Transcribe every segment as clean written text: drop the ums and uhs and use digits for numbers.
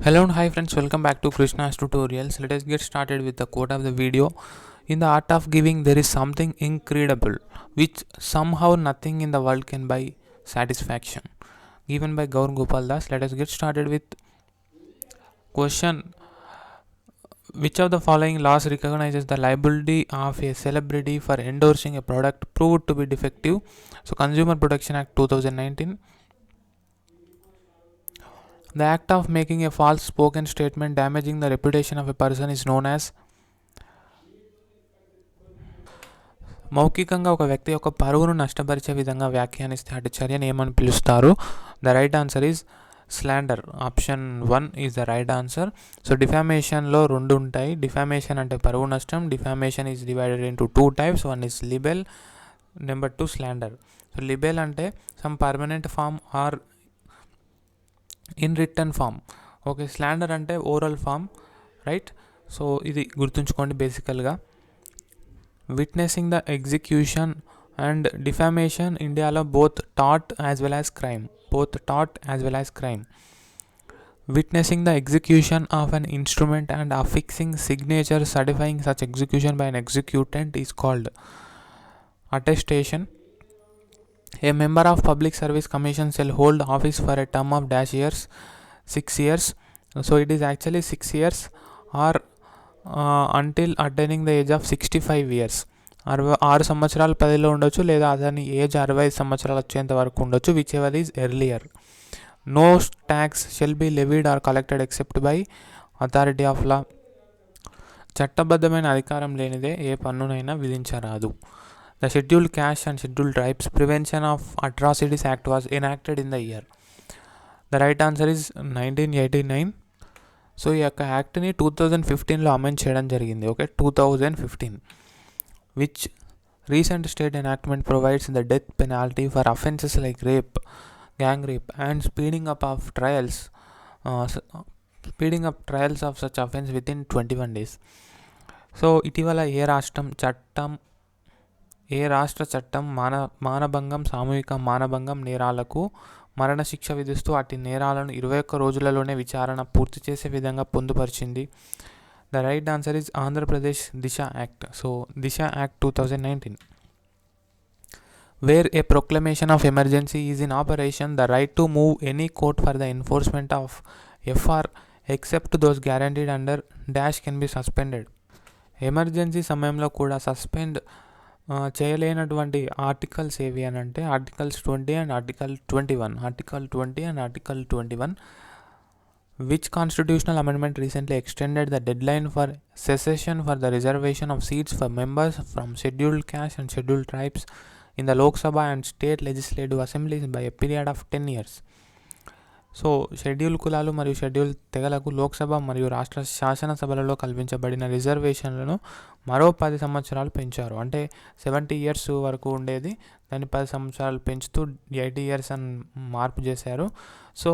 Hello and hi friends, welcome back to KRISHNA'S tutorials. Let us get started with the quote of the video. In the art of giving, there is something incredible, which somehow nothing in the world can buy satisfaction. Given by Gaur Gopal Das. Let us get started with question. Which of the following laws recognizes the liability of a celebrity for endorsing a product proved to be defective? So Consumer Protection Act 2019. The act of making a false spoken statement damaging the reputation of a person is known as. మౌఖికంగా ఒక వ్యక్తి యొక్క పరువును నష్టపరిచే విధంగా వ్యాఖ్యానిస్తే అటు చర్యను ఏమని పిలుస్తారు? The right answer is slander. Option 1 is the right answer. So డిఫామేషన్లో రెండు ఉంటాయి. డిఫామేషన్ అంటే పరువు నష్టం. Defamation is divided into 2 types. One is libel, number 2 slander. So libel అంటే some permanent form or in written form. Okay, slander అంటే oral form, right? So ఇది గుర్తుంచుకోండి బేసికల్గా. Witnessing the execution and defamation ఇండియాలో both టాట్ as well as crime. Witnessing the execution of an instrument and affixing signature certifying such execution by an executant is called attestation. A member of Public Service Commission shall hold office for a term of -years, 6 years. So it is actually 6 years or until attaining the age of 65 years. 6 సంవత్సరాలు పదవిలో ఉండొచ్చు, లేదా అతని age 65 సంవత్సరాలు వచ్చేంత వరకు ఉండొచ్చు, whichever is earlier. No tax shall be levied or collected except by authority of law. చట్టబద్ధమైన అధికారం లేనిదే ఏ పన్నునైనా విధించరాదు. The Scheduled Caste and Scheduled Tribes Prevention of Atrocities Act was enacted in the year. The right answer is 1989. So ఈ యొక్క యాక్ట్ని 2015లో amend చేయడం జరిగింది. Okay, 2015. Which recent state enactment provides the death penalty for offences like rape, gang rape and speeding up trials of such offence with in 21 days. So ఇటీవల ఏ రాష్ట్ర చట్టం మానభంగం, సామూహిక మానభంగం నేరాలకు మరణశిక్ష విధిస్తూ అట్టి నేరాలను 21 రోజులలోనే విచారణ పూర్తి చేసే విధంగా పొందుపరిచింది? The right answer is Andhra Pradesh Disha act. So Disha act 2019. Where a proclamation of emergency is in operation, the right to move any court for the enforcement of FR except those guaranteed under dash can be suspended. Emergency సమయంలో కూడా suspend చేయలేనటువంటి articles ఏవి అని అంటే articles 20 and article 21. Which constitutional amendment recently extended the deadline for cessation for the reservation of seats for members from scheduled caste and scheduled tribes in the Lok Sabha and state legislative assemblies by a period of 10 years. So schedule కులాలు మరియు schedule తెగలకు Lok Sabha మరియు రాష్ట్ర శాసనసభలలో కల్పించబడిన రిజర్వేషన్లను మరో 10 సంవత్సరాలు పెంచారు. అంటే 70 years వరకు ఉండేది, దాన్ని 10 సంవత్సరాలు పెంచుతూ 80 years అని మార్పు చేశారు. సో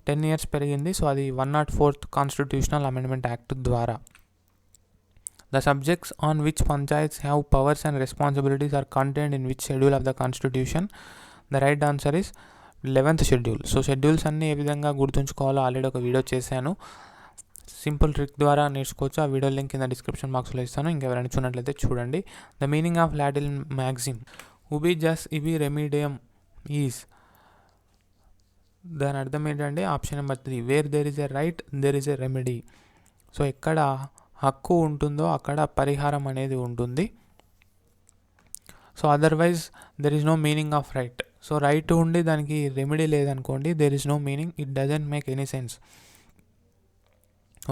10 years పెరిగింది. సో అది 104th కాన్స్టిట్యూషనల్ అమెండ్మెంట్ యాక్ట్ ద్వారా. The subjects on which panchayats have powers and responsibilities are contained in which schedule of the Constitution? The right answer is 11th schedule. So schedules అన్నీ ఏ విధంగా గుర్తుంచుకోవాలో already ఒక video చేశాను, simple trick ద్వారా నేర్చుకోవచ్చు. ఆ వీడియో లింక్ కింద డిస్క్రిప్షన్ బాక్స్లో ఇస్తాను, ఇంకెవరైనా చూడట్లయితే చూడండి. The meaning of Latin maxim ubi jus ibi remedium is, దాని అర్థం ఏంటంటే option number 3, where there is a right there is a remedy. So ఎక్కడ హక్కు ఉంటుందో అక్కడ పరిహారం అనేది ఉంటుంది. So otherwise there is no meaning of right. So right ఉండి దానికి రెమెడీ లేదనుకోండి, there is no meaning, it doesn't make any sense.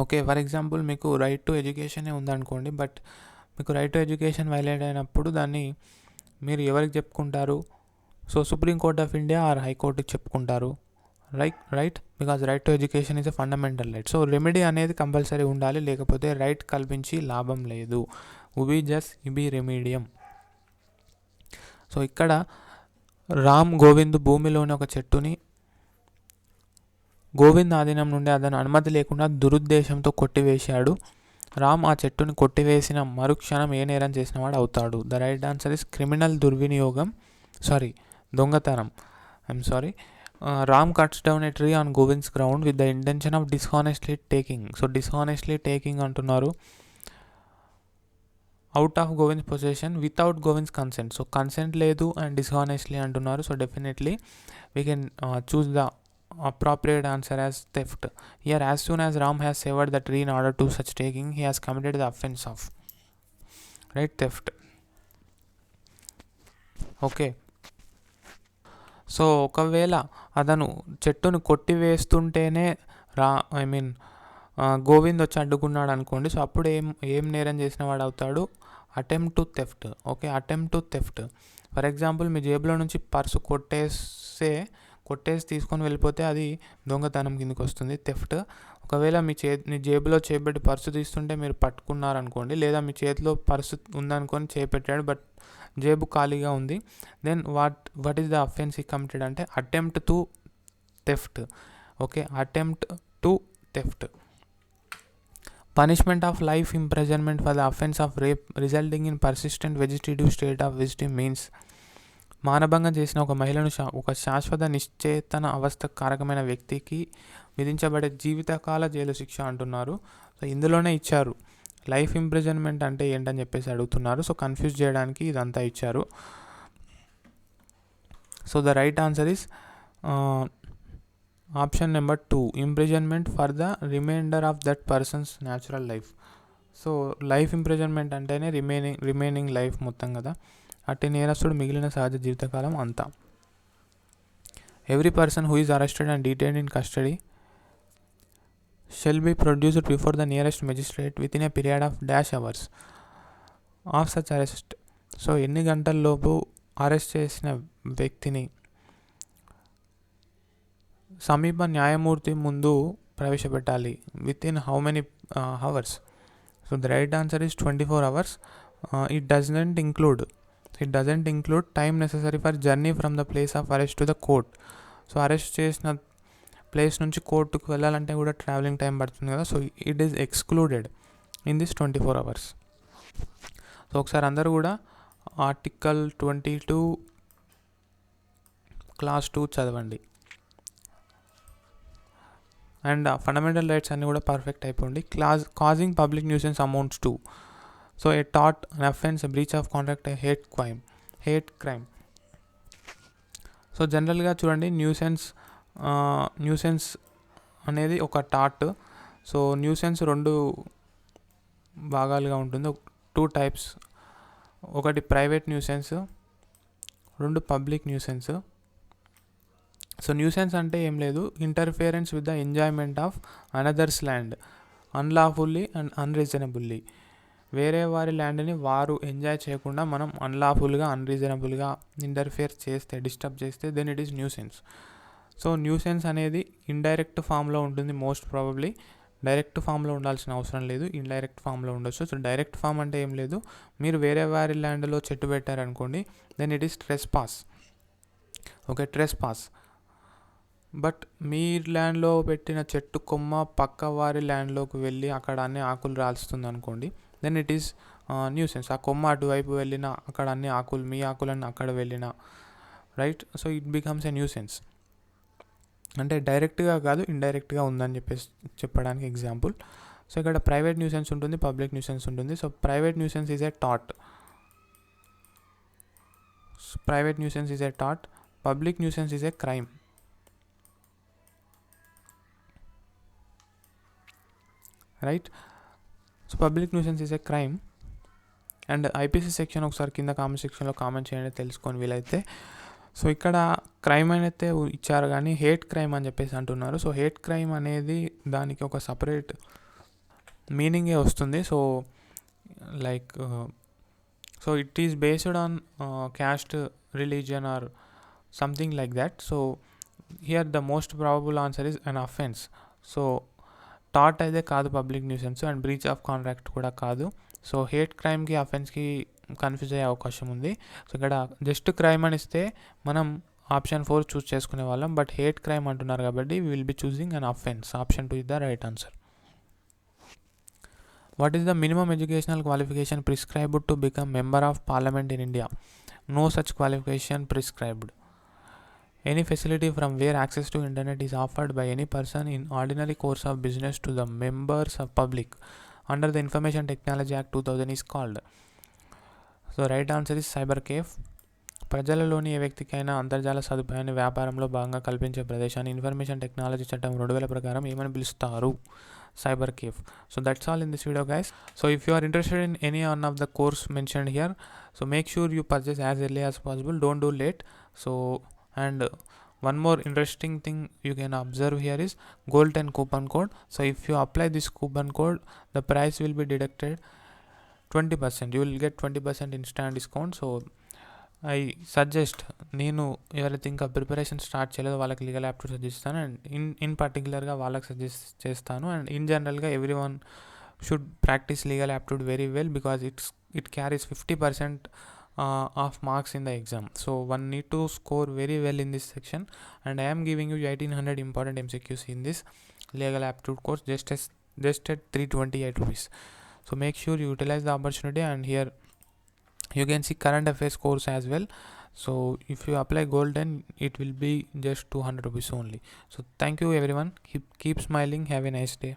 Okay, for example మీకు రైట్ టు ఎడ్యుకేషనే ఉందనుకోండి, బట్ మీకు రైట్ టు ఎడ్యుకేషన్ వైలేట్ అయినప్పుడు దాన్ని మీరు ఎవరికి చెప్పుకుంటారు? So Supreme Court of India or హైకోర్టుకి చెప్పుకుంటారు, right? Because right to education is a fundamental right. So remedy అనేది కంపల్సరీ ఉండాలి, లేకపోతే రైట్ కల్పించి లాభం లేదు. ఉబి జస్ ఇబి రెమిడియం. సో ఇక్కడ రామ్ గోవింద్ భూమిలోని ఒక చెట్టుని గోవింద్ ఆధీనం నుండి అతను అనుమతి లేకుండా దురుద్దేశంతో కొట్టివేశాడు. రామ్ ఆ చెట్టుని కొట్టివేసిన మరుక్షణం ఏ నేరం చేసిన వాడు అవుతాడు? The right answer is criminal దొంగతనం. Ram cuts down a tree on Govind's ground with the intention of dishonestly taking. So dishonestly taking అంటున్నారు out of Govind's position without Govind's consent. So consent లేదు అండ్ డిస్హానెస్ట్లీ అంటున్నారు. So definitely we can choose the appropriate answer as theft. Here, as soon as Ram has severed the tree in order to such taking, he has committed the offense of theft. Okay, so ఒకవేళ అతను చెట్టును కొట్టివేస్తుంటేనే గోవింద్ వచ్చి అడ్డుకున్నాడు అనుకోండి. So అప్పుడు ఏం నేరం చేసిన వాడు అవుతాడు? Attempt to theft. Okay, attempt to theft. For example, మీ జేబులో నుంచి పర్సు కొట్టేసి తీసుకొని వెళ్ళిపోతే అది దొంగతనం కిందకి వస్తుంది, థెఫ్ట్. ఒకవేళ మీ జేబులో చేపెట్టి పర్సు తీస్తుంటే మీరు పట్టుకున్నారనుకోండి, లేదా మీ చేతిలో పర్సు ఉందనుకొని చేపెట్టాడు బట్ జేబు ఖాళీగా ఉంది, then what is the offence ఈ కమిటెడ్ అంటే attempt to theft. Okay, attempt to theft. Punishment of life imprisonment for the offense of rape resulting in persistent vegetative state of visiting means మానభంగం చేసిన ఒక మహిళను ఒక శాశ్వత నిశ్చేతన అవస్థ కారకమైన వ్యక్తికి విధించబడే జీవితకాల జైలు శిక్ష అంటున్నారు. సో ఇందులోనే ఇచ్చారు లైఫ్ ఇంప్రిజన్మెంట్ అంటే ఏంటని చెప్పేసి అడుగుతున్నారు. సో కన్ఫ్యూజ్ చేయడానికి ఇదంతా ఇచ్చారు. So the right answer is option number 2, imprisonment for the remainder of that person's natural life. So life imprisonment అంటేనే రిమైనింగ్ లైఫ్ మొత్తం కదా. అట్టి నేరస్తుడు మిగిలిన సహజ జీవితకాలం అంతా. Every person who is arrested and detained in custody shall be produced before the nearest magistrate within a period of dash hours of such arrest. So ఎన్ని గంటల్లోపు అరెస్ట్ చేసిన వ్యక్తిని సమీప న్యాయమూర్తి ముందు ప్రవేశపెట్టాలి? Within how many hours? So the right answer is 24 hours. It doesn't include time necessary for journey from the place of arrest to the court. So arrest చేసిన place నుంచి కోర్టుకు వెళ్ళాలంటే కూడా ట్రావెలింగ్ టైం పడుతుంది కదా. So it is excluded in this 24 hours. So ఒకసారి అందరూ కూడా ఆర్టికల్ 22 క్లాస్ 2 చదవండి. అండ్ ఫండమెంటల్ రైట్స్ అన్నీ కూడా పర్ఫెక్ట్ అయిపోండి. Causing public nuisance amounts to. So a టాట్, an offence, breach of contract, hate crime. So జనరల్గా చూడండి, న్యూసెన్స్ అనేది ఒక టాట్. సో న్యూసెన్స్ 2 భాగాలుగా ఉంటుంది, 2 types. ఒకటి private nuisance, 2 public nuisance. So nuisance అంటే ఏం లేదు, interference with the enjoyment of another's land unlawfully and unreasonably. వేరే వారి ల్యాండ్ని వారు ఎంజాయ్ చేయకుండా మనం అన్లాఫుల్గా, అన్రీజనబుల్గా ఇంటర్ఫియర్ చేస్తే, డిస్టర్బ్ చేస్తే, then it is nuisance. So nuisance అనేది ఇండైరెక్ట్ ఫామ్లో ఉంటుంది మోస్ట్ ప్రాబబ్లీ. డైరెక్ట్ ఫామ్లో ఉండాల్సిన అవసరం లేదు, ఇండైరెక్ట్ ఫామ్లో ఉండొచ్చు. సో డైరెక్ట్ ఫామ్ అంటే ఏం లేదు, మీరు వేరే వారి ల్యాండ్లో చెట్టు పెట్టారనుకోండి, then it is trespass. Okay, trespass. But మీ ల్యాండ్లో పెట్టిన చెట్టు కొమ్మ పక్క వారి ల్యాండ్లోకి వెళ్ళి అక్కడ అన్ని ఆకులు రాల్స్తుంది అనుకోండి, దెన్ ఇట్ ఈస్ న్యూసెన్స్. ఆ కొమ్మ అటువైపు వెళ్ళినా, అక్కడ అన్ని ఆకులు, మీ ఆకులన్నీ అక్కడ వెళ్ళినా, right. So it becomes a nuisance. అంటే డైరెక్ట్గా కాదు, ఇండైరెక్ట్గా ఉందని చెప్పడానికి ఎగ్జాంపుల్. సో ఇక్కడ ప్రైవేట్ న్యూసెన్స్ ఉంటుంది, పబ్లిక్ న్యూసెన్స్ ఉంటుంది. So private nuisance is a టాట్. Public nuisance is a crime. Right. So public nuisance is a crime. And IPC section ఒకసారి కింద కామెంట్ సెక్షన్లో కామెంట్ చేయండి, తెలుసుకొని వీలైతే. సో ఇక్కడ క్రైమ్ అయితే ఇచ్చారు కానీ హేట్ క్రైమ్ అని చెప్పేసి అంటున్నారు. సో హేట్ క్రైమ్ అనేది దానికి ఒక సపరేట్ మీనింగే వస్తుంది. So like so it is based on caste, religion or something like that. So here the most probable answer is an offence. So టాట్ అయితే కాదు public nuisance, and breach of contract కూడా కాదు. సో హేట్ క్రైమ్కి, అఫెన్స్కి confuse అయ్యే అవకాశం ఉంది. సో ఇక్కడ జస్ట్ క్రైమ్ అని ఇస్తే మనం ఆప్షన్ 4 చూస్ చేసుకునే వాళ్ళం, బట్ హేట్ క్రైమ్ అంటున్నారు కాబట్టి we will be choosing an offence. Option 2 is the right answer. What is the minimum educational qualification prescribed to become member of parliament in India? No such qualification prescribed. Any facility from where access to internet is offered by any person in ordinary course of business to the members of public under the Information Technology Act 2000 is called. So right answer is cyber cafe. ప్రజలలోని ఏ వ్యక్తికైనా అంతర్జాల సదుపాయాన్ని వ్యాపారంలో భాగంగా కల్పించే ప్రదేశాన్ని information technology చట్టం 2000 ప్రకారం ఏమని పిలుస్తారు? Cyber cafe. So that's all in this video guys. So if you are interested in any one of the course mentioned here, so make sure you purchase as early as possible, don't do late. So and one more interesting thing you can observe here is gold 10 coupon code. So if you apply this coupon code, the price will be deducted 20%. You will get 20% instant discount. So I suggest, నేను ఎవరైతే ఇంకా preparation start చేయలేదో వాళ్ళకి legal aptitude suggest చేస్తాను, and in పర్టికులర్గా వాళ్ళకి suggest చేస్తాను. And in జనరల్గా every one should practice legal aptitude very well because it carries 50% of marks in the exam. So one need to score very well in this section, and I am giving you 1800 important MCQs in this legal aptitude course just at 328 rupees. So make sure you utilize the opportunity, and here you can see current affairs course as well. So if you apply golden, it will be just 200 rupees only. So thank you everyone. Keep smiling. Have a nice day.